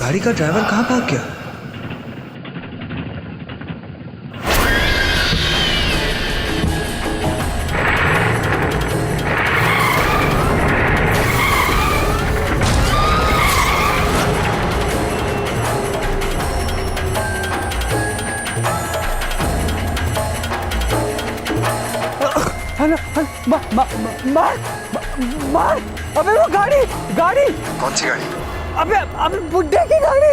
गाड़ी का ड्राइवर कहाँ भाग गया? मार! अबे वो गाड़ी! कौन सी गाड़ी? अबे बुड्ढे की गाड़ी!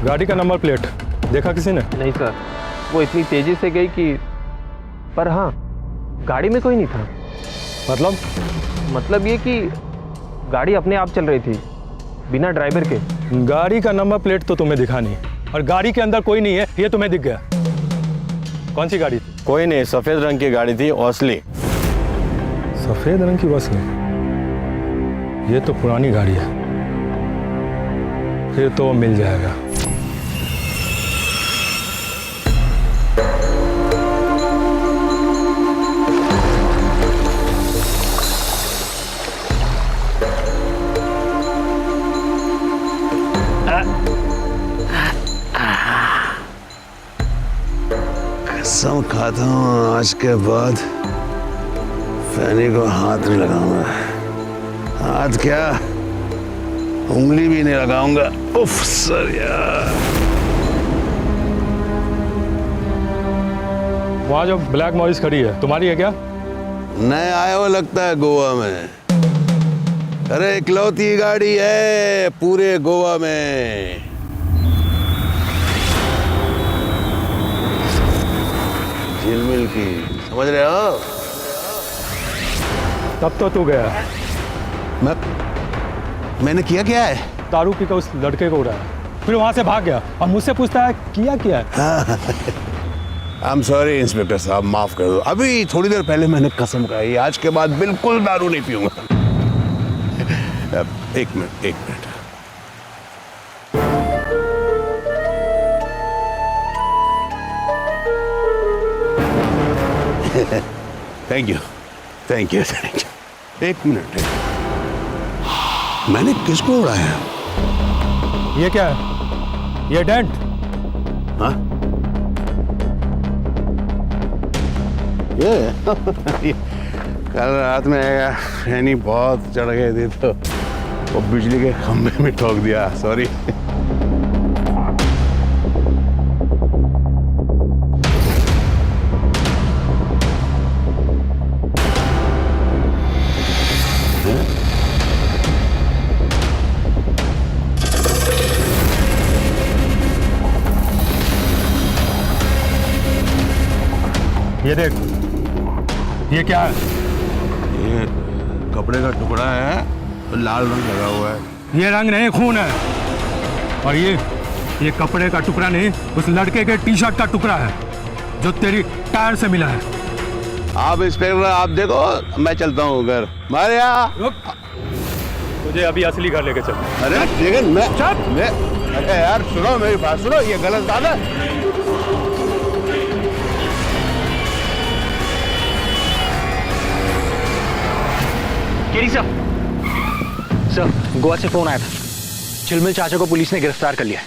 गाड़ी का नंबर प्लेट देखा किसी ने? नहीं सर, वो इतनी तेजी से गई कि, पर हाँ, गाड़ी में कोई नहीं था। मतलब ये कि गाड़ी अपने आप चल रही थी बिना ड्राइवर के। गाड़ी का नंबर प्लेट तो तुम्हें दिखा नहीं और गाड़ी के अंदर कोई नहीं है ये तुम्हें दिख गया। कौन सी गाड़ी थी? कोई नहीं, सफेद रंग की गाड़ी थी, ओसली। सफेद रंग की बस नहीं, ये तो पुरानी गाड़ी है। फिर तो वो मिल जाएगा। कसम खाता हूँ आज के बाद फैनी को हाथ नहीं लगाऊंगा। हाथ क्या, उंगली भी नहीं लगाऊंगा। उफ सर यार। वहाँ जो ब्लैक मॉरिस खड़ी है तुम्हारी है क्या? नए आया हुआ लगता है गोवा में। अरे इकलौती गाड़ी है पूरे गोवा में। झिलमिल की, समझ रहे हो? तब तो तू गया। मैंने किया क्या है? दारू पी कर उस लड़के को उड़ाया, फिर वहां से भाग गया और मुझसे पूछता है किया क्या है? आई एम सॉरी इंस्पेक्टर साहब, माफ कर दो। अभी थोड़ी देर पहले मैंने कसम खाई, आज के बाद बिल्कुल दारू नहीं पीऊंगा। एक मिनट। Thank you. एक मिनट। मैंने किसको उड़ाया? ये क्या है? ये डेंट? हाँ? ये कल रात में फैनी बहुत चढ़ गई थी तो वो बिजली के खंभे में ठोक दिया। सॉरी। ये देख, ये क्या है? ये कपड़े का टुकड़ा है, लाल रंग लगा हुआ है। ये रंग नहीं, खून है। और ये कपड़े का टुकड़ा नहीं, उस लड़के के टी शर्ट का टुकड़ा है जो तेरी टायर से मिला है। आप इंस्पेक्टर आप देखो, मैं चलता हूँ घर। मारिया, तुझे अभी असली घर लेके चल। अरे लेकिन मैं अरे यार सुनो मेरी बात सुनो, ये गलत बात है। केरी सर, गोवा से फोन आया था। झिलमिल चाचा को पुलिस ने गिरफ्तार कर लिया है।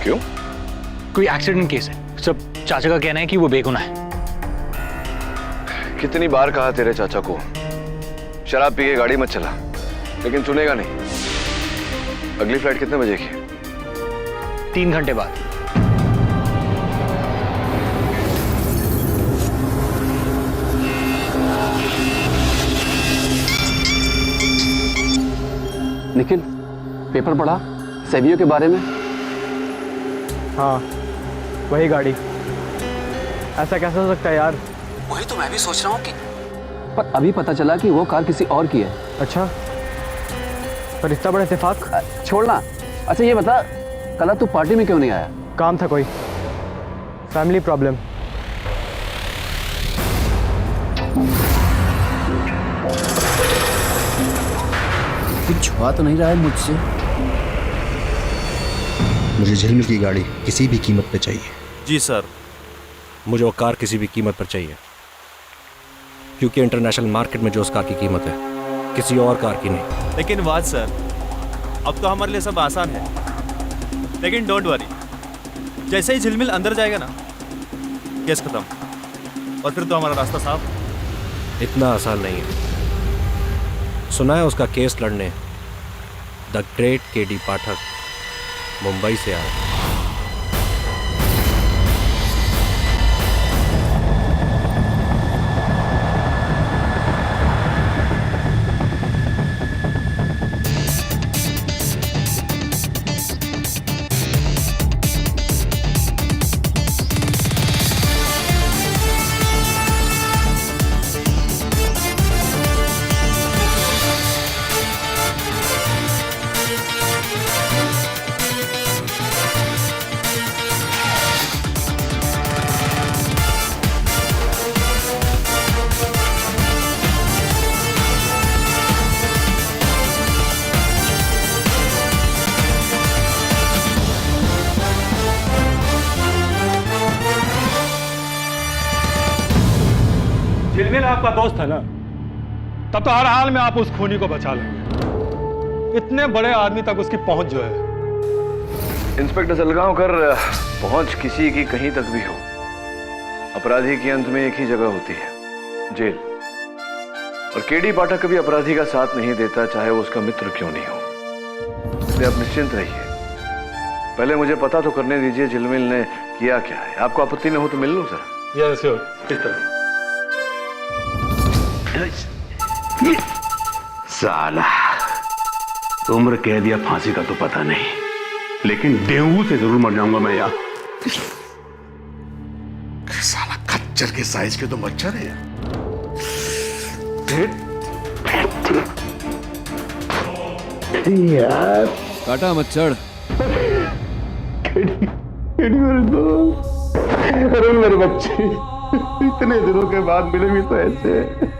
क्यों? कोई एक्सीडेंट केस है सब। चाचा का कहना है कि वो बेगुनाह है। कितनी बार कहा तेरे चाचा को शराब पी के गाड़ी मत चला, लेकिन सुनेगा नहीं। अगली फ्लाइट कितने बजे की? 3 घंटे बाद। निखिल, पेपर पढ़ा सेवियो के बारे में? हाँ, वही गाड़ी। ऐसा कैसे हो सकता है यार? वही तो मैं भी सोच रहा हूँ कि पर अभी पता चला कि वो कार किसी और की है। अच्छा, पर इतना बड़ा इत्तेफाक? छोड़ना। अच्छा ये बता, कल तू पार्टी में क्यों नहीं आया? काम था कोई, फैमिली प्रॉब्लम। कुछ छुपा तो नहीं रहा है मुझसे? मुझे झिलमिल की गाड़ी किसी भी कीमत पे चाहिए। जी सर, मुझे वो कार किसी भी कीमत पर चाहिए, क्योंकि इंटरनेशनल मार्केट में जो उस कार की कीमत है किसी और कार की नहीं। लेकिन वाद सर, अब तो हमारे लिए सब आसान है, लेकिन डोंट वरी, जैसे ही झिलमिल अंदर जाएगा ना, केस खत्म, और फिर तो हमारा रास्ता साफ। इतना आसान नहीं है। सुना है उसका केस लड़ने द ग्रेट केडी पाठक मुंबई से आए। झिलमिल आपका दोस्त है ना, तब तो हर हाल में आप उस खूनी को बचा लेंगे। इतने बड़े आदमी तक उसकी पहुंच जो है। इंस्पेक्टर सलगांवकर, पहुंच किसी की कहीं तक भी हो, अपराधी के अंत में एक ही जगह होती है, जेल। और केडी पाठक कभी अपराधी का साथ नहीं देता, चाहे वो उसका मित्र क्यों नहीं हो। इसलिए आप निश्चिंत रहिए। पहले मुझे पता तो करने दीजिए झिलमिल ने किया क्या है। आपको आपत्ति न हो तो मिल लूं सर? यस श्योर, किस तरह? साला उम्र कह दिया, फांसी का तो पता नहीं, लेकिन डेंगू से जरूर मर जाऊंगा मैं यार। साला खच्चर के साइज के तो मच्छर है यार। काटा मच्छर। अरे मेरे बच्चे, इतने दिनों के बाद मिले भी तो ऐसे।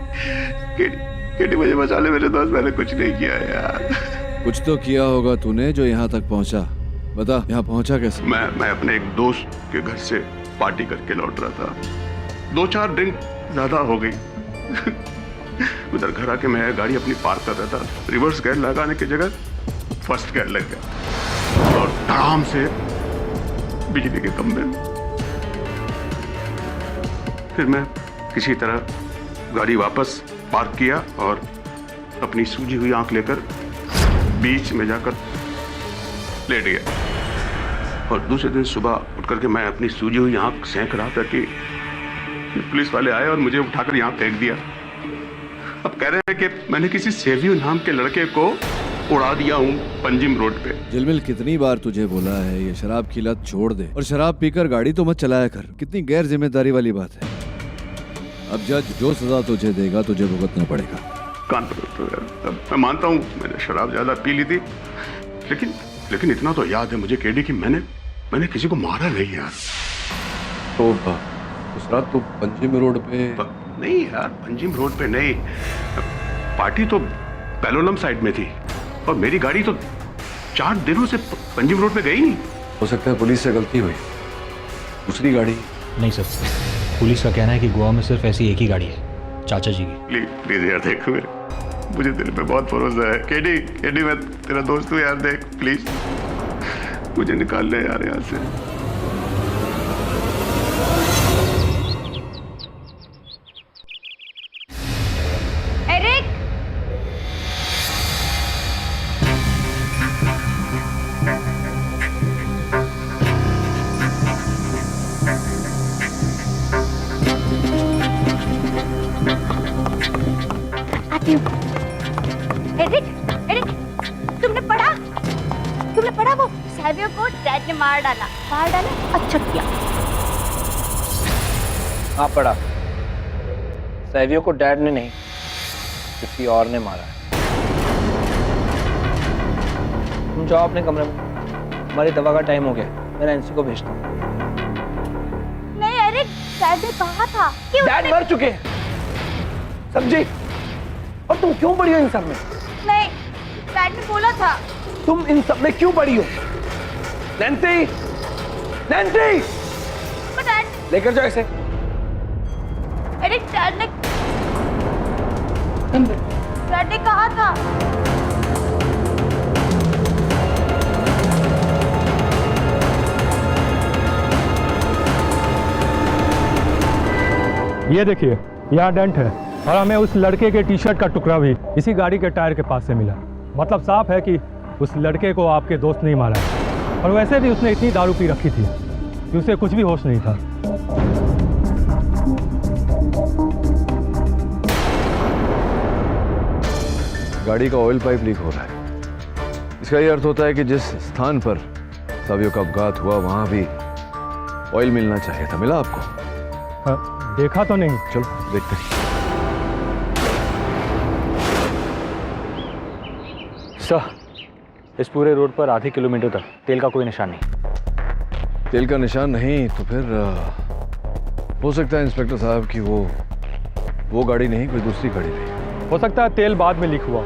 केडी मुझे बचा ले मेरे दोस्त, मैंने कुछ नहीं किया यार। कुछ तो किया होगा तूने जो यहाँ तक पहुँचा। बता, यहाँ पहुँचा कैसे? मैं अपने एक दोस्त के घर से पार्टी करके लौट रहा था। 2-4 ड्रिंक ज्यादा हो गई। उधर घर आके मैं गाड़ी अपनी पार्क कर रहा था, रिवर्स गियर लगाने की जगह फर्स्ट गियर लग गया और धड़ाम से बिजली के खंभे। फिर मैं किसी तरह गाड़ी वापस पार्क किया और अपनी सूजी हुई आंख लेकर बीच में जाकर लेट गया। और दूसरे दिन सुबह उठ करके मैं अपनी सूजी हुई आंख सेंक रहा था कि पुलिस वाले आए और मुझे उठाकर यहाँ फेंक दिया। अब कह रहे हैं कि मैंने किसी सेवियो नाम के लड़के को उड़ा दिया हूँ पंजिम रोड पे। झिलमिल, कितनी बार तुझे बोला है ये शराब की लत छोड़ दे और शराब पीकर गाड़ी तो मत चलाया कर। कितनी गैर जिम्मेदारी वाली बात है। अब जज जो सजा तुझे देगा तुझे भुगतना पड़ेगा। कान पकड़। मैं मानता हूँ मैंने शराब ज्यादा पी ली थी, लेकिन इतना तो याद है मुझे केडी कि मैंने किसी को मारा नहीं यार। तो उस रात तो पंजिम रोड पे? नहीं यार, पंजिम रोड पे नहीं, पार्टी तो पैलोलम साइड में थी और मेरी गाड़ी तो 4 दिनों से पंजिम रोड पे गई नहीं। हो सकता है पुलिस से गलती हुई, दूसरी गाड़ी। नहीं सर, पुलिस का कहना है कि गोवा में सिर्फ ऐसी एक ही गाड़ी है, चाचा जी की। प्लीज यार देखो, मुझे दिल पे बहुत भरोसा है। केडी मैं तेरा दोस्त हूँ यार, देख प्लीज मुझे निकाल ले यार यहाँ से। पड़ा वो सैवियो को डैड ने मार डाला। अच्छा किया। हाँ पड़ा। सैवियो को डैड ने नहीं, किसी और ने मारा है। तुम जाओ अपने कमरे में, हमारी दवा का टाइम हो गया। मैं नैन्सी को भेजता हूँ। नहीं अरे डैड ने कहा था कि डैड मर चुके हैं, समझी? और तुम क्यों पड़ी हो इन सब में? नहीं, डैड ने बोला था। तुम इन सब में क्यों पड़ी हो? नैन्सी, नैन्सी, डैड लेकर जाओ इसे। अरे डैड ने कहा था। ये देखिए, यहाँ डेंट है और हमें उस लड़के के टी शर्ट का टुकड़ा भी इसी गाड़ी के टायर के पास से मिला। मतलब साफ है कि उस लड़के को आपके दोस्त नहीं मारा है। और वैसे भी उसने इतनी दारू पी रखी थी कि उसे कुछ भी होश नहीं था। गाड़ी का ऑयल पाइप लीक हो रहा है। इसका ये अर्थ होता है कि जिस स्थान पर सैवियो का अपघात हुआ वहां भी ऑयल मिलना चाहिए था। मिला आपको? हाँ, देखा तो नहीं। चलो देखते हैं। सर, इस पूरे रोड पर आधे किलोमीटर तक तेल का कोई निशान नहीं। तेल का निशान नहीं तो फिर हो सकता है इंस्पेक्टर साहब कि वो गाड़ी नहीं, कोई दूसरी गाड़ी थी। हो सकता है तेल बाद में लीक हुआ।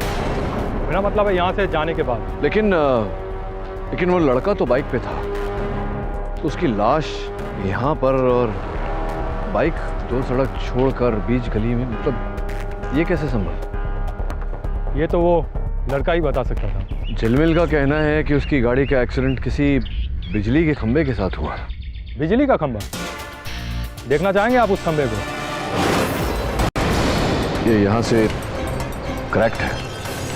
मेरा मतलब है यहाँ से जाने के बाद। लेकिन वो लड़का तो बाइक पे था, तो उसकी लाश यहाँ पर और बाइक दो सड़क छोड़कर बीच गली में, मतलब ये कैसे संभव? ये तो वो लड़का ही बता सकता था। झिलमिल का कहना है कि उसकी गाड़ी का एक्सीडेंट किसी बिजली के खंभे के साथ हुआ। बिजली का खंभा? देखना चाहेंगे आप उस खंभे को? ये यहाँ से करेक्ट है।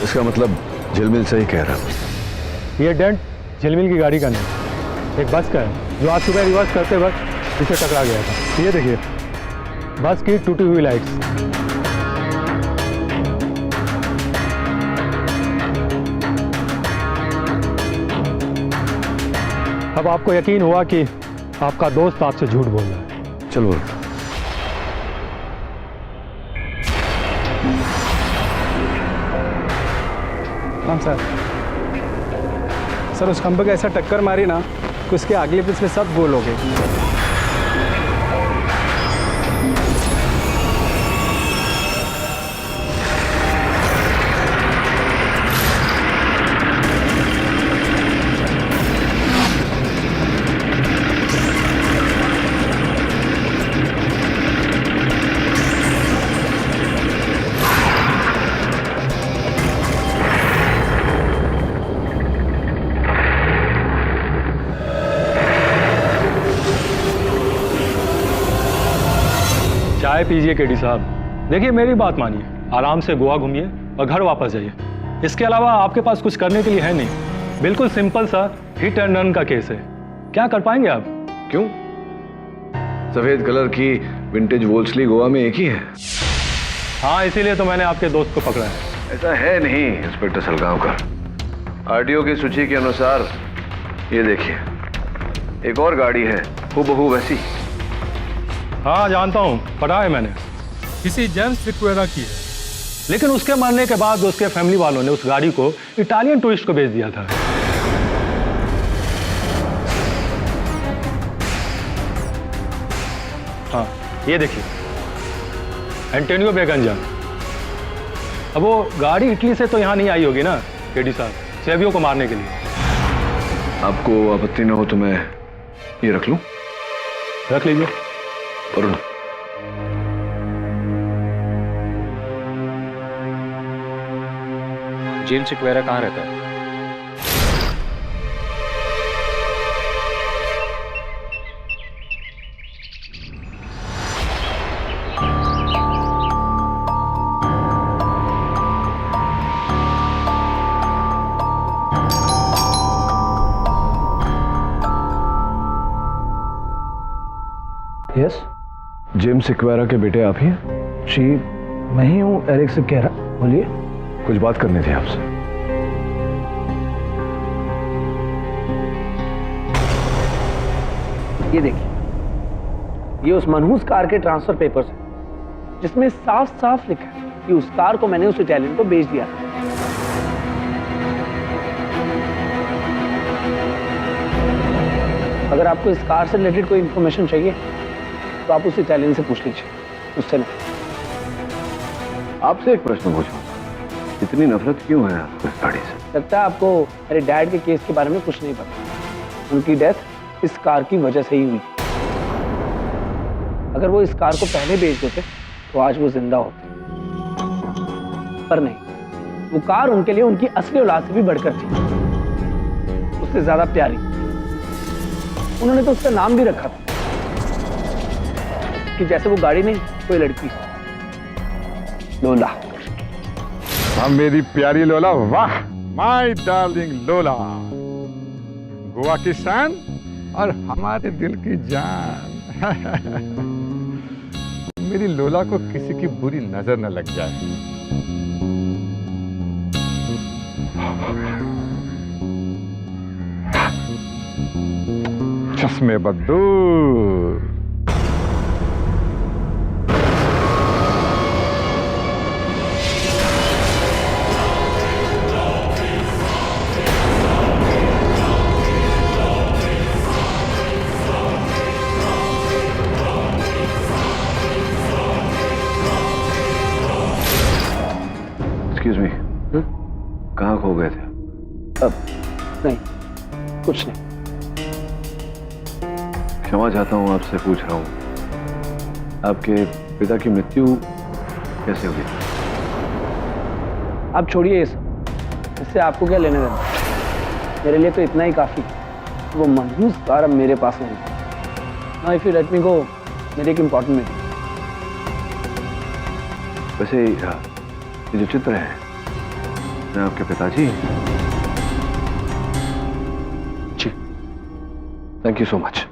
इसका मतलब झिलमिल सही कह रहा है। ये डेंट झिलमिल की गाड़ी का नहीं, एक बस का है जो आज सुबह रिवर्स करते वक्त इसे टकरा गया था। ये देखिए, बस की टूटी हुई लाइट्स। अब आपको यकीन हुआ कि आपका दोस्त आपसे झूठ बोल रहा है। चल बोल। हाँ सर, उस खंभे को ऐसा टक्कर मारी ना कि उसके अगले पिछले सब गोल हो गए। चाय पीजिए केडी साहब। देखिए मेरी बात मानिए, आराम से गोवा घूमिए और घर वापस जाइए। इसके अलावा आपके पास कुछ करने के लिए है नहीं। बिल्कुल सिंपल सा हिट एंड रन का केस है। क्या कर पाएंगे आप? क्यों? सफेद कलर की विंटेज वोल्सली गोवा में एक ही है। हाँ, इसीलिए तो मैंने आपके दोस्त को पकड़ा है। ऐसा है नहीं इंस्पेक्टर सलगांवकर। आरटीओ की सूची के अनुसार ये देखिए, एक और गाड़ी है हूबहू वैसी। हाँ जानता हूँ, पढ़ा है मैंने। किसी जेम्स सिक्वेरा की है। लेकिन उसके मरने के बाद उसके फैमिली वालों ने उस गाड़ी को इटालियन टूरिस्ट को बेच दिया था। हाँ ये देखिए, एंटोनियो बेगंजा। अब वो गाड़ी इटली से तो यहाँ नहीं आई होगी ना केडी साहब, सैवियो को मारने के लिए। आपको आपत्ति न हो तो मैं ये रख लूं? रख लीजिए। और जेम्स सिक्वेरा कहाँ रहता है? यस, जेम्स सिक्वेरा के बेटे आप ही हैं? जी मैं ही हूँ, एरिक सिक्वेरा। बोलिए। कुछ बात करनी थी आपसे। ये देखिए, ये उस मनहूस कार के ट्रांसफर पेपर्स हैं, जिसमें साफ साफ लिखा है कि उस कार को मैंने उस इटालियन को बेच दिया था। अगर आपको इस कार से रिलेटेड कोई इंफॉर्मेशन चाहिए तो आप उस इटालियन से पूछ लीजिए, उससे नहीं। आपसे एक प्रश्न पूछूं, इतनी नफरत क्यों है आपको इस गाड़ी से? लगता है आपको मेरे डैड के केस के बारे में कुछ नहीं पता। उनकी डेथ इस कार की वजह से ही हुई। अगर वो इस कार को पहले बेच देते तो आज वो जिंदा होते, पर नहीं, वो कार उनके लिए उनकी असली औलाद से भी बढ़कर थी, उससे ज्यादा प्यारी। उन्होंने तो उसका नाम भी रखा था कि जैसे वो गाड़ी नहीं, कोई लड़की, लोला। हाँ मेरी प्यारी लोला, वाह, माय डार्लिंग लोला, गोवा की शान और हमारे दिल की जान। मेरी लोला को किसी की बुरी नजर न लग जाए। चश्मे बदूर। एक्सक्यूज मी, कहाँ खो गए थे? अब नहीं, कुछ नहीं। क्षमा चाहता हूँ, आपसे पूछ रहा हूँ, आपके पिता की मृत्यु कैसे हुई? आप छोड़िए ये सब, इससे आपको क्या लेने देना। मेरे लिए तो इतना ही काफी। वो मनहूस कार अब मेरे पास नहीं। Now if you let me go, मेरी एक इंपॉर्टेंट मीटिंग। वैसे ये जो चित्र है, मैं आपके पिताजी? जी, thank you so much.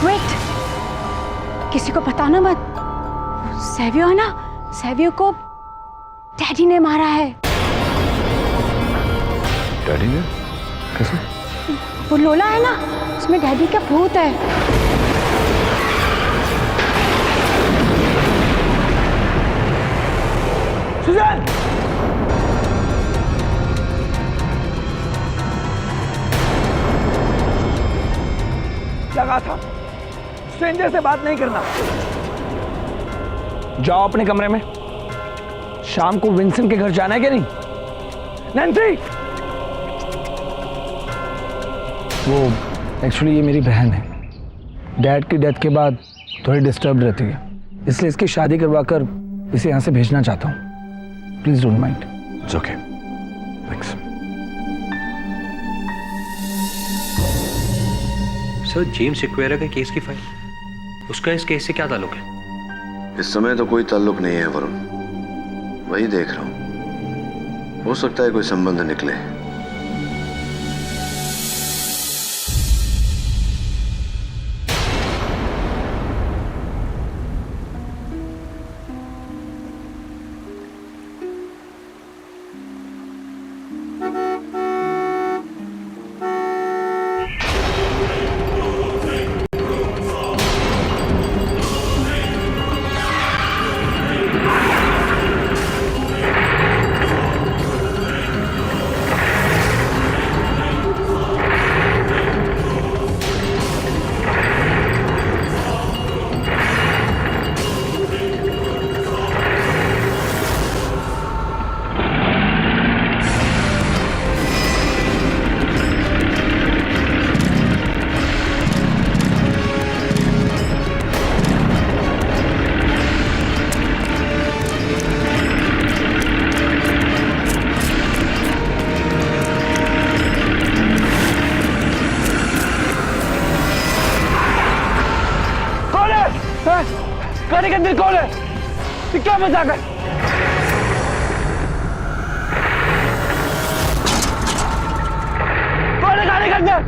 Wait, किसी को बताना मत। सेवियो है ना, सेवियो को डैडी ने मारा है। डैडी ने? कैसे? वो लोला है ना, उसमें डैडी का भूत है। सुजैन! लगा था, स्ट्रेंजर से बात नहीं करना। जाओ अपने कमरे में। शाम को विंसेंट के घर जाना है क्या नहीं? नैन्सी! वो एक्चुअली ये मेरी बहन है। डैड की डेथ के बाद थोड़ी डिस्टर्ब रहती है, इसलिए इसकी शादी करवाकर इसे यहाँ से भेजना चाहता हूँ। Please don't mind. It's okay, thanks. Sir, James Aquera के केस की फाइल, उसका इस केस से क्या ताल्लुक है? इस समय तो कोई ताल्लुक नहीं है वरुण, वही देख रहा हूं। हो सकता है कोई संबंध निकले। गाड़ी के अंदर कौन है? ये क्या मजाक है? कौन है गाड़ी के अंदर?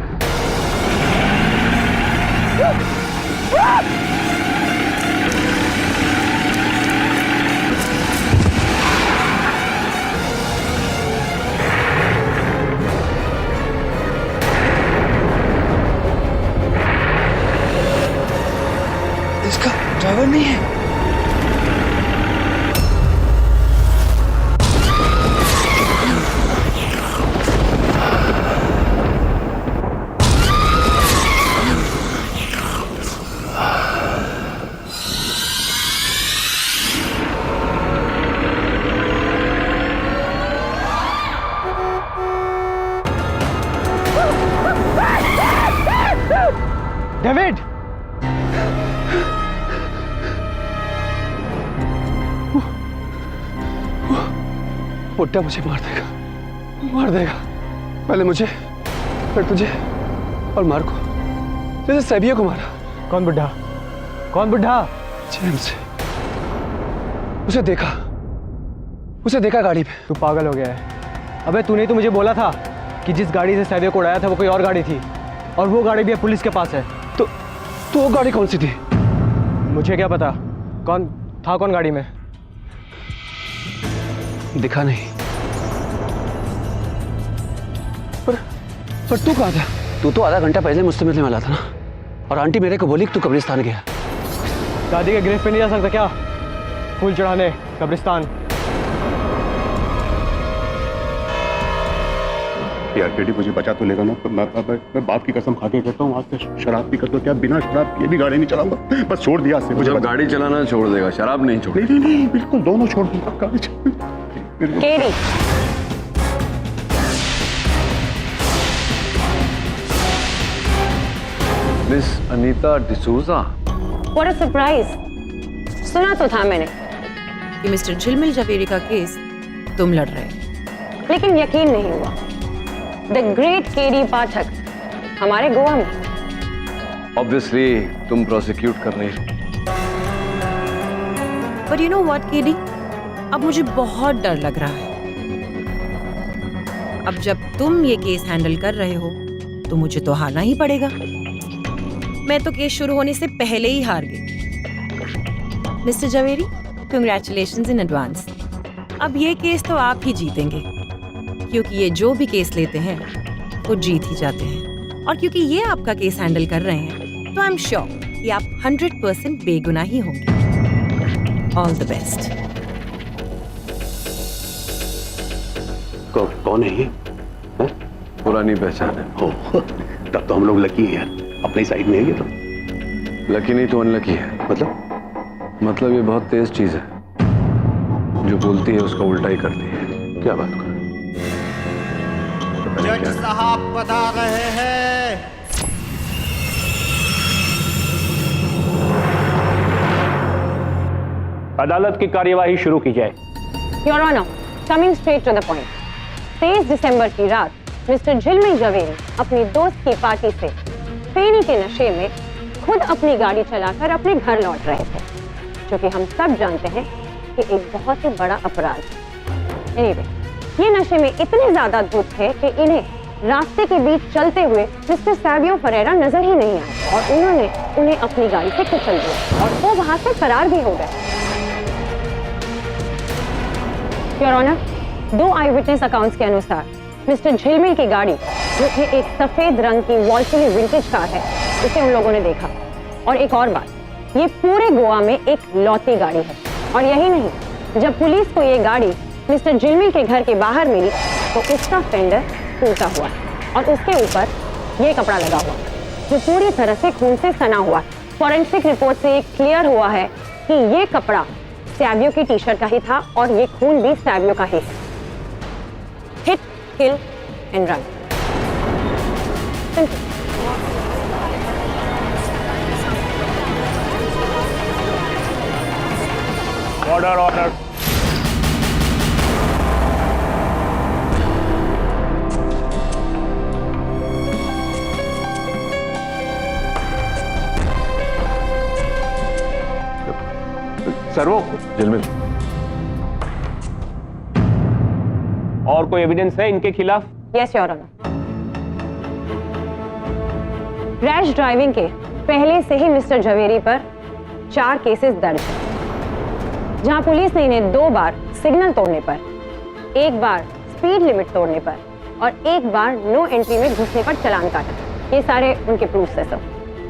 इसका ड्राइवर नहीं है। डेविड, बुड्ढा मुझे मार देगा। पहले मुझे, फिर तुझे और मार्को, जैसे सैवियो को मारा। कौन बुड्ढा? कौन बुड्ढा? जेम्स, उसे देखा गाड़ी पे। तू पागल हो गया है। अबे तूने तो मुझे बोला था कि जिस गाड़ी से सैवियो को उड़ाया था वो कोई और गाड़ी थी, और वो गाड़ी भी अब पुलिस के पास है। तो वो गाड़ी कौन सी थी? मुझे क्या पता कौन था गाड़ी में। दिखा नहीं। पर तू कहाँ था? तू तो आधा घंटा पहले मुझसे मिलने वाला था ना, और आंटी मेरे को बोली कि तू कब्रिस्तान गया। दादी के ग्रेव पे नहीं जा सकता क्या? फूल चढ़ाने कब्रिस्तान। यार केडी, मुझे बचा तो लेगा ना? मैं बाप की कसम खा के कहता हूँ, आज से शराब पी कर तो क्या, बिना शराब पिए भी गाड़ी नहीं चलाऊंगा। बस छोड़ दिया से मुझे। गाड़ी चलाना छोड़ देगा, शराब नहीं छोड़। नहीं, बिल्कुल दोनों छोड़ दूंगा। गाड़ी KD, miss Anita D'Souza. What a surprise. सुना तो था मैंने कि मिस्टर झिलमिल जवेरी का केस तुम लड़ रहे, लेकिन यकीन नहीं हुआ। द ग्रेट केडी पाठक हमारे गोवा में। ऑब्वियसली तुम प्रोसिक्यूट कर रही हो। पर यू नो व्हाट केडी, अब मुझे बहुत डर लग रहा है। अब जब तुम ये केस हैंडल कर रहे हो तो मुझे तो हारना ही पड़ेगा। मैं तो केस शुरू होने से पहले ही हार गई। Mister Javeri, congratulations in advance. अब ये केस तो आप ही जीतेंगे, क्योंकि ये जो भी केस लेते हैं वो जीत ही जाते हैं। और क्योंकि ये आपका केस हैंडल कर रहे हैं तो आई एम श्योर कि आप 100% बेगुनाह ही होंगे। All the best. कौन है ये? पुरानी पहचान है। हो, तब तो हम लोग लकी हैं, अपनी साइड में है ये तो। लकी नहीं तो अनलकी है। मतलब ये बहुत तेज चीज है, जो बोलती है उसका उल्टा ही करती है। क्या बात कर? जज साहब बता रहे हैं। अदालत की कार्यवाही शुरू की जाए। Your honour, coming straight to the point. 23 दिसंबर की रात मिस्टर झिलमिल जवेरी अपनी दोस्त की पार्टी से फेनी के नशे में खुद अपनी गाड़ी चलाकर अपने घर लौट रहे थे, जो कि हम सब जानते हैं कि एक बहुत ही बड़ा अपराध है। एनीवे, ये नशे में इतने ज्यादा धुत थे कि इन्हें रास्ते के बीच चलते हुए मिस्टर सैवियो फरेरा नजर ही नहीं आए, और उन्होंने उन्हें अपनी गाड़ी से कुचल दिया और वो वहां से फरार भी हो गए। Your honour, 2 eyewitness accounts के अनुसार मिस्टर झिलमिल की गाड़ी, जो कि एक सफेद रंग की वॉल्सली विंटेज कार है, उसे उन लोगों ने देखा। और एक और बात, ये पूरे गोवा में एक लौती गाड़ी है। और यही नहीं, जब पुलिस को ये गाड़ी मिस्टर झिलमिल के घर के बाहर मिली तो उसका फेंडर टूटा हुआ और उसके ऊपर ये कपड़ा लगा हुआ, जो पूरी तरह से खून से सना हुआ। फॉरेंसिक रिपोर्ट से ये क्लियर हुआ है कि ये कपड़ा सैवियो की टी शर्ट का ही था, और ये खून भी सैवियो का ही है। Hit, kill and run. Order order. Sir वो झिलमिल, और कोई एविडेंस है इनके खिलाफ? Yes your honour. Rash driving के पहले से ही मिस्टर झवेरी पर 4 केसेस दर्ज हैं, जहां पुलिस ने इन्हें 2 बार सिग्नल तोड़ने पर, 1 बार स्पीड लिमिट तोड़ने पर और 1 बार नो एंट्री में घुसने पर चालान काटा। ये सारे उनके प्रूफ है सब।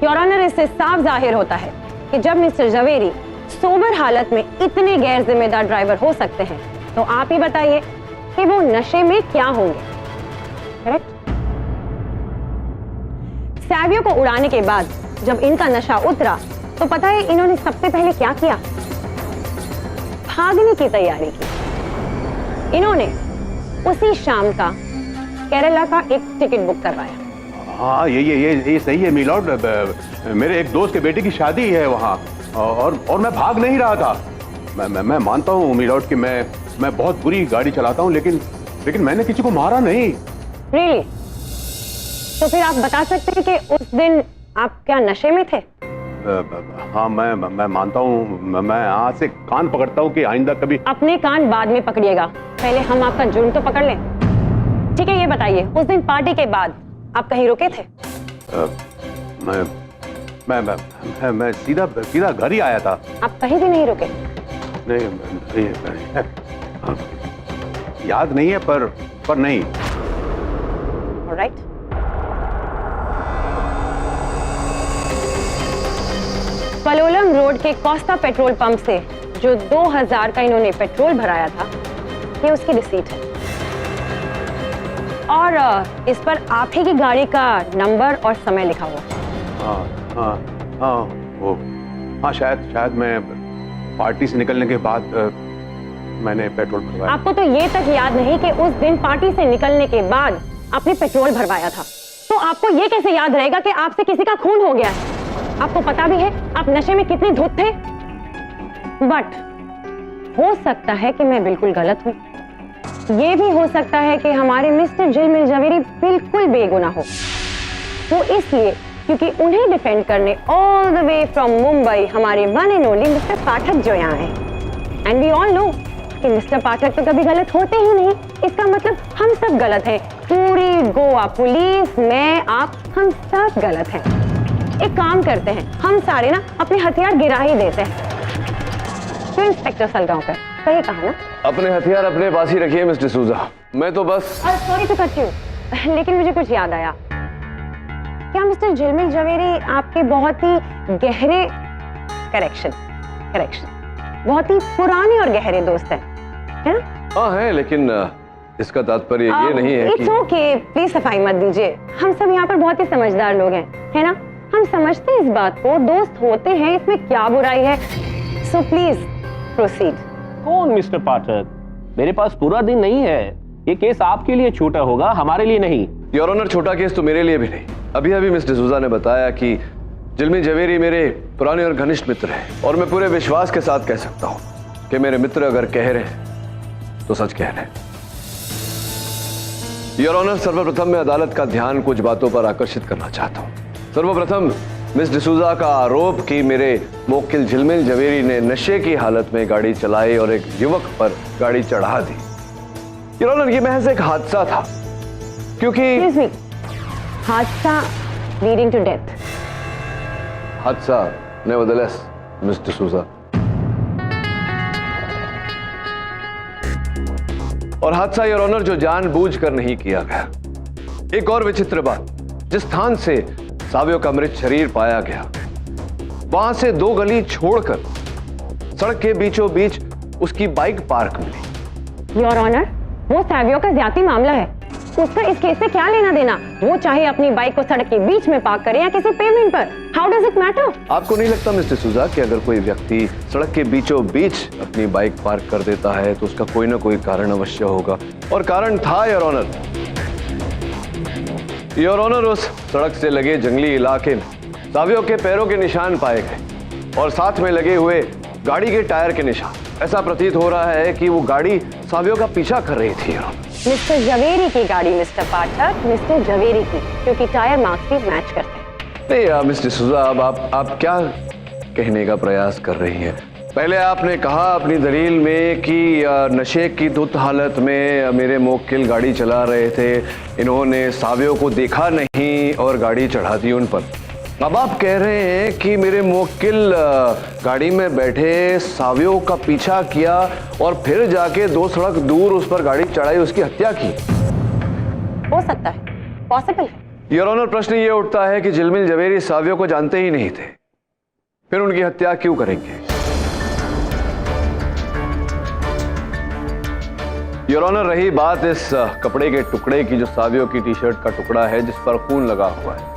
योर ऑनर, इससे साफ जाहिर होता है कि जब मिस्टर झवेरी सोबर हालत में इतने गैर जिम्मेदार ड्राइवर हो सकते हैं, तो आप ही बताइए कि वो नशे में क्या होंगे। करेक्ट? सैवियो को उड़ाने के बाद जब इनका नशा उतरा तो पता है इन्होंने सबसे पहले क्या किया? भागने की तैयारी की। इन्होंने उसी शाम का केरला का एक टिकट बुक करवाया। हाँ, ये सही है मिलॉर्ड। मेरे एक दोस्त के बेटे की शादी है वहाँ, और मैं भाग नहीं रहा था। मैं मानता हूँ मिलॉर्ड कि मैं बहुत बुरी गाड़ी चलाता हूँ, लेकिन मैंने किसी को मारा नहीं। Really? तो फिर आप बता सकते हैं कि उस दिन आप क्या नशे में थे? हाँ, मैं मानता हूँ। मैं आज से कान पकड़ता हूँ कि आइंदा कभी। अपने कान बाद में पकड़िएगा, पहले हम आपका जुर्म तो पकड़ लें। ठीक है, ये बताइए उस दिन पार्टी के बाद आप कहीं रुके थे? मैं सीधा घर ही आया था। आप कहीं भी नहीं रुके? नहीं, याद नहीं है, पर नहीं। Alright. पलोलम रोड के कोस्टा पेट्रोल पंप से जो 2000 का इन्होंने पेट्रोल भराया था, ये उसकी रिसीट है। और इस पर आप ही की गाड़ी का नंबर और समय लिखा हुआ। हाँ, शायद मैं पार्टी से निकलने के बाद मैंने पेट्रोल भरवाया। आपको तो ये तक याद नहीं कि उस दिन पार्टी से निकलने के बाद आपने पेट्रोल भरवाया था, तो आपको ये कैसे याद रहेगा कि आपसे किसी का खून हो गया है? आपको पता भी है आप नशे में कितने धुत थे। बट हो सकता है कि मैं बिल्कुल गलत हूँ। ये भी हो सकता है कि हमारे मिस्टर झिलमिल झवेरी बिल्कुल बेगुनाह हो। वो इसलिए क्योंकि उन्हें डिफेंड करने all the way from Mumbai हमारे वन एंड ओनली मिस्टर पाठक जो यहाँ हैं। एंड वी ऑल नो कि मिस्टर पाठक तो कभी गलत होते ही नहीं। इसका मतलब हम सब गलत हैं। पूरी गोवा पुलिस, मैं, आप, हम सब गलत हैं। एक काम करते हैं, हम सारे ना अपने हथियार गिरा ही देते हैं। तो इंस्पेक्टर सलगांवकर, सही कहा ना? अपने हथियार अपने पास ही रखिए मिस्टर सूजा। मैं तो बस सॉरी टू कट यू, लेकिन मुझे कुछ याद आया। क्या मिस्टर झिलमिल झवेरी आपके बहुत ही गहरे करेक्शन बहुत ही पुराने और गहरे दोस्त हैं, है ना? हाँ है, लेकिन इसका तात्पर्य ये नहीं है कि इट्स ओके, प्लीज सफाई मत दीजिए। हम सब यहाँ पर बहुत ही समझदार लोग हैं, है ना? हम समझते हैं इस बात को, दोस्त होते हैं, इसमें क्या बुराई है। So please proceed. कौन मिस्टर पाठक? मेरे पास पूरा दिन नहीं है। ये केस आपके लिए छोटा होगा, हमारे लिए नहीं। योर ऑनर, छोटा केस तो मेरे लिए भी नहीं। अभी मिस्टर सूजा ने बताया कि झिलमिल झवेरी मेरे पुराने और घनिष्ठ मित्र हैं, और मैं पूरे विश्वास के साथ कह सकता हूं कि मेरे मित्र अगर कह रहे हैं तो सच कह रहे हैं। योर ऑनर, सर्वप्रथम मैं अदालत का ध्यान कुछ बातों पर आकर्षित करना चाहता हूं। सर्वप्रथम मिस डिसूजा का आरोप कि मेरे मोक्किल झिलमिल झवेरी ने नशे की हालत में गाड़ी चलाई और एक युवक पर गाड़ी चढ़ा दी। योर ऑनर, ये महज एक हादसा था, क्योंकि हादसा लीडिंग टू डेथ। हादसा नेवरदलेस मिस डिसूजा। और हादसा योर ऑनर जो जानबूझकर नहीं किया गया। एक और विचित्र बात, जिस स्थान से सावियो का मृत शरीर पाया गया, वहां से 2 गली छोड़कर सड़क के बीचों बीच उसकी बाइक पार्क मिली। योर ऑनर, वो सावियो का ज्यादा मामला है, उसका इस केस से क्या लेना देना? वो चाहे अपनी बाइक को सड़क के बीच में पार्क करे या किसी पेमेंट पर, हाउ डज इट मैटर? आपको नहीं लगता मिस्टर सूजा कि अगर कोई व्यक्ति सड़क के बीचों बीच अपनी बाइक पार्क कर देता है तो उसका कोई ना कोई कारण अवश्य होगा? और कारण था योर ऑनर। योर ऑनर, उस सड़क से लगे जंगली इलाके में सावियो के पैरों के निशान पाए गए और साथ में लगे हुए गाड़ी के टायर के निशान। ऐसा प्रतीत हो रहा है कि वो गाड़ी सावियो का पीछा कर रही थी। मिस्टर झवेरी की गाड़ी मिस्टर पाठक, मिस्टर झवेरी की, क्योंकि टायर मार्क्स भी मैच करते हैं। नहीं मिस्टर सूजा, अब आप क्या कहने का प्रयास कर रही हैं? पहले आपने कहा अपनी दलील में कि नशे की धुत हालत में मेरे मोक्किल गाड़ी चला रहे थे, इन्होंने सावियो को देखा नहीं और गाड़ी चढ़ा दी उन पर। अब आप कह रहे हैं कि मेरे मुवक्किल गाड़ी में बैठे सावियों का पीछा किया और फिर जाके 2 सड़क दूर उस पर गाड़ी चढ़ाई, उसकी हत्या की। हो सकता है, पॉसिबल है। योर ऑनर, प्रश्न ये उठता है कि झिलमिल जवेरी सावियों को जानते ही नहीं थे, फिर उनकी हत्या क्यों करेंगे? योर ऑनर, रही बात इस कपड़े के टुकड़े की जो सावियों की टी शर्ट का टुकड़ा है जिस पर खून लगा हुआ है,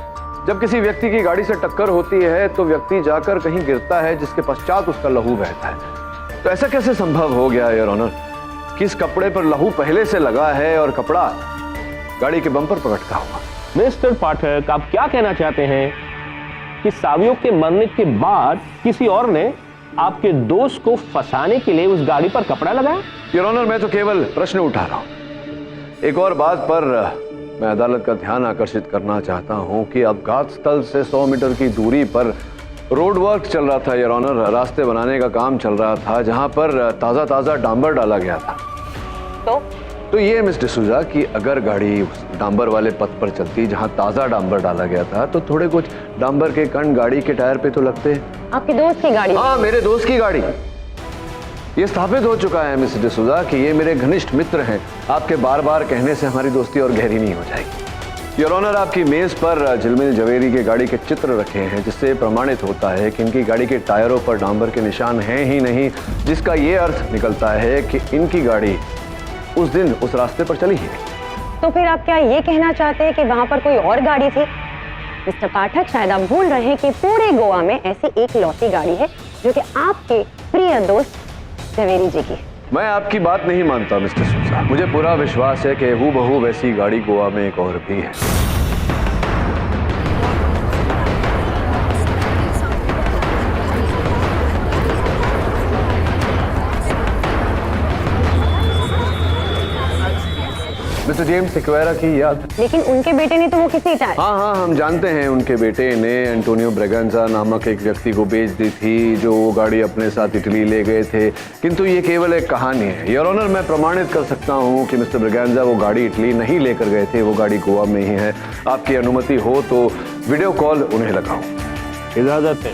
जब किसी व्यक्ति की गाड़ी से टक्कर होती है तो व्यक्ति जाकर कहीं गिरता है जिसके पश्चात उसका लहू बहता है। तो ऐसा कैसे संभव हो गया योर ऑनर कि इस कपड़े पर लहू पहले से लगा है और कपड़ा गाड़ी के बम्पर पर अटका हुआ? मिस्टर पाठक, आप क्या कहना चाहते हैं कि सावियों के मरने के बाद किसी और ने आपके दोस्त को फंसाने के लिए उस गाड़ी पर कपड़ा लगाया? योर ऑनर, मैं तो केवल प्रश्न उठा रहा हूं। एक और बात पर मैं अदालत का ध्यान आकर्षित करना चाहता हूं कि अपघात स्थल से 100 मीटर की दूरी पर रोड वर्क चल रहा था योर ऑनर, रास्ते बनाने का काम चल रहा था जहां पर ताजा ताजा डांबर डाला गया था। तो ये मिस डिसूजा कि अगर गाड़ी उस डांबर वाले पथ पर चलती जहां ताजा डांबर डाला गया था तो थोड़े कुछ डांबर के कण गाड़ी के टायर पे तो लगते। आपके दोस्त की गाड़ी? हाँ, मेरे दोस्त की गाड़ी। ये स्थापित हो चुका है मिस डिसूजा कि ये मेरे घनिष्ठ मित्र हैं। आपके बार बार कहने से हमारी दोस्ती और गहरी नहीं हो जाएगी। योर ऑनर, आपकी मेज पर झिलमिल जवेरी की गाड़ी के चित्र रखे हैं जिससे प्रमाणित होता है कि इनकी गाड़ी के टायरों पर डांबर के निशान हैं ही नहीं, जिसका ये अर्थ निकलता है कि इनकी गाड़ी उस दिन उस रास्ते पर चली ही नहीं। तो फिर आप क्या ये कहना चाहते हैं कि वहां पर कोई और गाड़ी थी? मिस्टर पाठक, शायद आप भूल रहे हैं कि पूरे गोवा में ऐसी एक लौती गाड़ी है जो कि आपके प्रिय दोस्त जवेरी जी की। मैं आपकी बात नहीं मानता मिस्टर सूजा। मुझे पूरा विश्वास है कि हूबहू वैसी गाड़ी गोवा में एक और भी है। मिस्टर जेम्स सिक्वेरा की याद? लेकिन उनके बेटे ने तो वो किसी टायर। हाँ, हम जानते हैं उनके बेटे ने एंटोनियो ब्रेगेंजा नामक एक व्यक्ति को बेच दी थी जो वो गाड़ी अपने साथ इटली ले गए थे, किंतु ये केवल एक कहानी है। योर ऑनर, मैं प्रमाणित कर सकता हूँ कि मिस्टर ब्रेगेंजा वो गाड़ी इटली नहीं लेकर गए थे, वो गाड़ी गोवा में ही है। आपकी अनुमति हो तो वीडियो कॉल उन्हें लगाऊं। इजाजत है।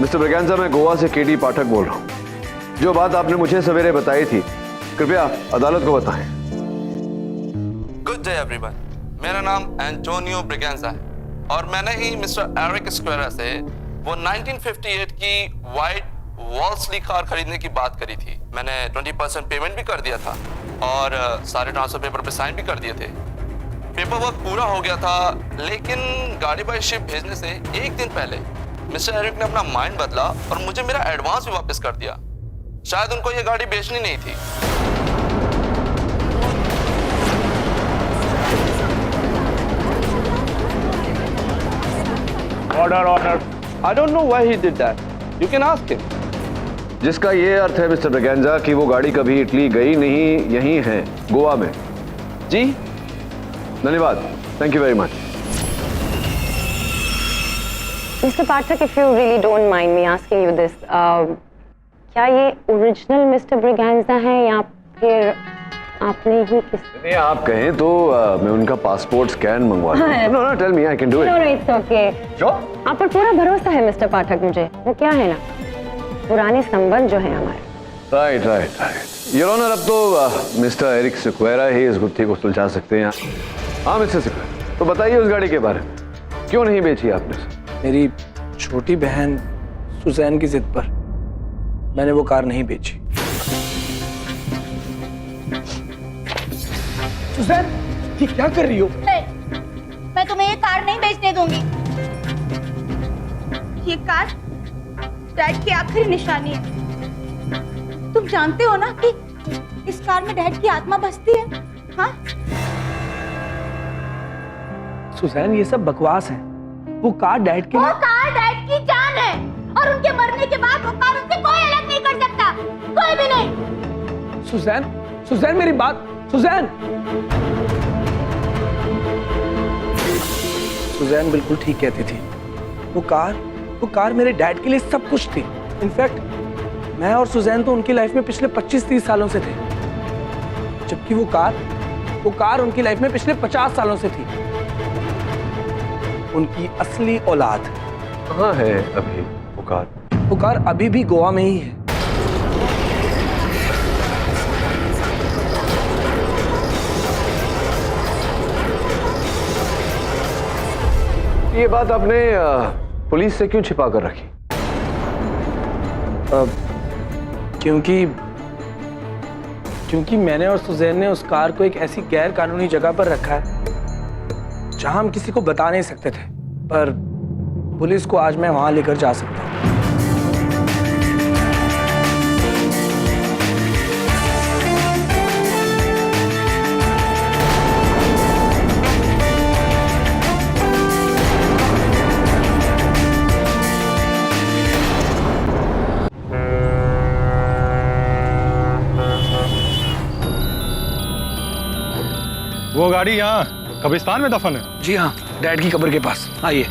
मिस्टर ब्रेगेंजा, मैं गोवा से केडी पाठक बोल रहा हूँ। जो बात आपने मुझे सवेरे बताई थी, कृपया अदालत को बताएं। गुड डे एवरीवन, मेरा नाम एंटोनियो ब्रेगेंजा है और मैंने ही मिस्टर एरिक स्क्वेरा से वो 1958 की वाइट वॉल्सली कार खरीदने की बात करी थी। मैंने 20% पेमेंट भी कर दिया था और सारे ट्रांसफर पेपर पे साइन भी कर दिए थे। पेपर वर्क पूरा हो गया था, लेकिन गाड़ी बाय शिप भेजने से एक दिन पहले मिस्टर एरिक ने अपना माइंड बदला और मुझे मेरा एडवांस भी वापस कर दिया। शायद उनको ये गाड़ी बेचनी नहीं थी। Order. I don't know why he did that. You can ask him. जिसका ये अर्थ है मिस्टर ब्रेगेंजा कि वो गाड़ी कभी इटली गई नहीं, यहीं है गोवा में। जी, धन्यवाद। Thank you very much. Mr. Pathak, if you really don't mind me asking you this, क्या ये ओरिजिनल मिस्टर ब्रिगेंजा है या फिर आपने ही नहीं, आप कहें तो मैं उनका पासपोर्ट स्कैन मंगवा दूं। No, tell me, I can do it. No, it's okay. Sure? आप पर पूरा भरोसा है मिस्टर पाठक मुझे। वो क्या है ना, पुराने संबंध जो है हमारे। राइट। योर ऑनर, अब तो मिस्टर एरिक सिक्वेरा ही इस गुत्थी को सुलझा सकते हैं। हाँ मिस्टर सिक्वेरा, तो बताइए उस गाड़ी के बारे में, क्यों नहीं बेची आपने? मेरी छोटी बहन सुजैन की जिद पर मैंने वो कार नहीं बेची। सुजैन, ये क्या कर रही हो? मैं तुम्हें ये कार नहीं बेचने दूंगी। ये कार डैड की आखिरी निशानी है। तुम जानते हो ना कि इस कार में डैड की आत्मा बसती है। हाँ सुजैन, ये सब बकवास है। वो कार डैड के वो कार डैड की जान है और उनके मरने के बाद वो कार उनसे कोई अलग नहीं कर सकता, कोई भी नहीं। सुजैन मेरी बात, सुजैन बिल्कुल ठीक कहती थी। वो कार मेरे डैड के लिए सब कुछ थी। इनफैक्ट मैं और सुजैन तो उनकी लाइफ में पिछले 25-30 सालों से थे। जबकि वो कार उनकी लाइफ में पिछले 50 सालों से थी। उनकी असली औलाद कहाँ है अभी पुकार? पुकार अभी भी गोवा में ही है। ये बात आपने पुलिस से क्यों छिपा कर रखी? क्योंकि मैंने और सुजैन ने उस कार को एक ऐसी गैर कानूनी जगह पर रखा है जहां हम किसी को बता नहीं सकते थे, पर पुलिस को आज मैं वहां लेकर जा सकता हूं। वो गाड़ी यहाँ कब्रिस्तान में दफन है? जी हाँ, डैड की कब्र के पास। आइए,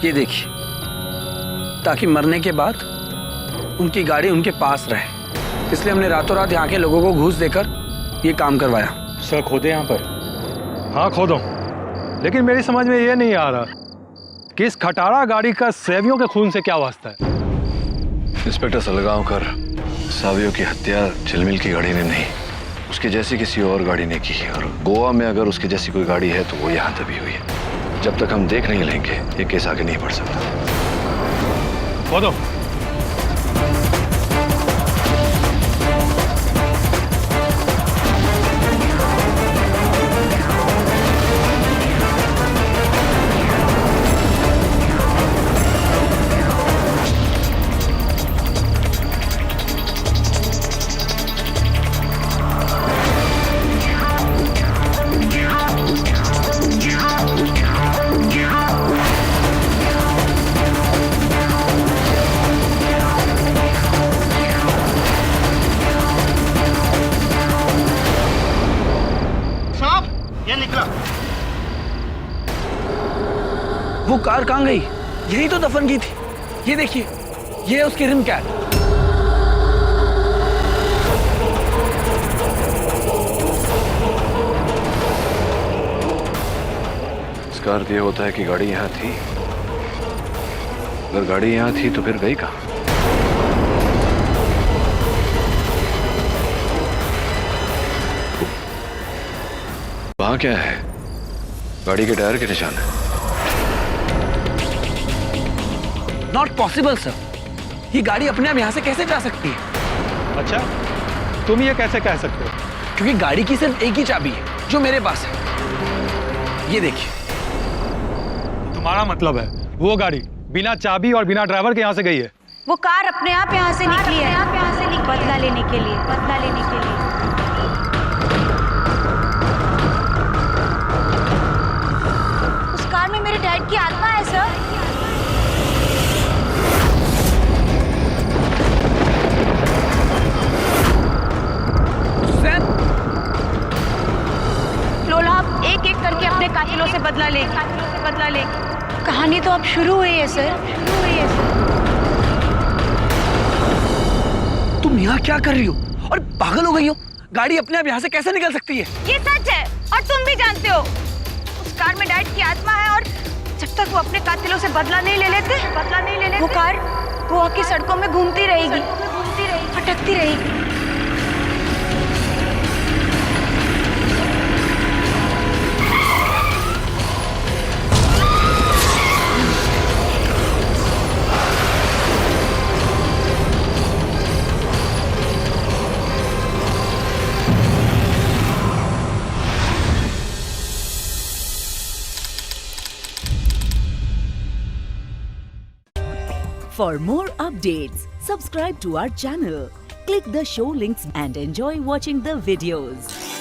ये देखिए, ताकि मरने के बाद उनकी गाड़ी उनके पास रहे, इसलिए हमने रातों रात यहाँ के लोगों को घूस देकर ये काम करवाया। सर खोदे यहाँ पर? हाँ खोदो, लेकिन मेरी समझ में ये नहीं आ रहा कि इस खटारा गाड़ी का सैवियों के खून से क्या वास्ता है। इंस्पेक्टर सलगांवकर, सावियों की हत्या झिलमिल की गाड़ी ने नहीं, उसकी जैसी किसी और गाड़ी ने की है। और गोवा में अगर उसकी जैसी कोई गाड़ी है तो वो यहाँ दबी हुई है। जब तक हम देख नहीं लेंगे ये केस आगे नहीं बढ़ सकता। खोदो। वो कार कहाँ गई? यही तो दफन की थी। ये देखिए, ये है उसकी रिम कैप। इसका अर्थ ये होता है कि गाड़ी यहाँ थी। अगर गाड़ी यहाँ थी तो फिर गई कहाँ? वहां क्या है? गाड़ी के टायर के निशान है। नॉट पॉसिबल सर, ये गाड़ी अपने आप यहाँ से कैसे जा सकती है? अच्छा, तुम ये कैसे कह सकते हो? क्योंकि गाड़ी की सिर्फ एक ही चाबी है जो मेरे पास है। ये देखिए। तुम्हारा मतलब है वो गाड़ी बिना चाबी और बिना ड्राइवर के यहाँ से गई है? वो कार अपने आप यहाँ से निकली है, बदला लेने के लिए। उस कार में मेरे डैड की आत्मा है सर। लोला, आप एक एक करके अपने कातिलों से बदला ले। कहानी तो अब शुरू हुई है सर। तुम यहाँ क्या कर रही हो? और पागल हो गई हो? गाड़ी अपने आप यहाँ से कैसे निकल सकती है? ये सच है और तुम भी जानते हो। उस कार में डैड की आत्मा है और जब तक वो अपने कातिलों से बदला नहीं ले लेते, वो कार गोवा की सड़कों में घूमती रहेगी, भटकती रहेगी। For more updates, subscribe to our channel, click the show links and enjoy watching the videos.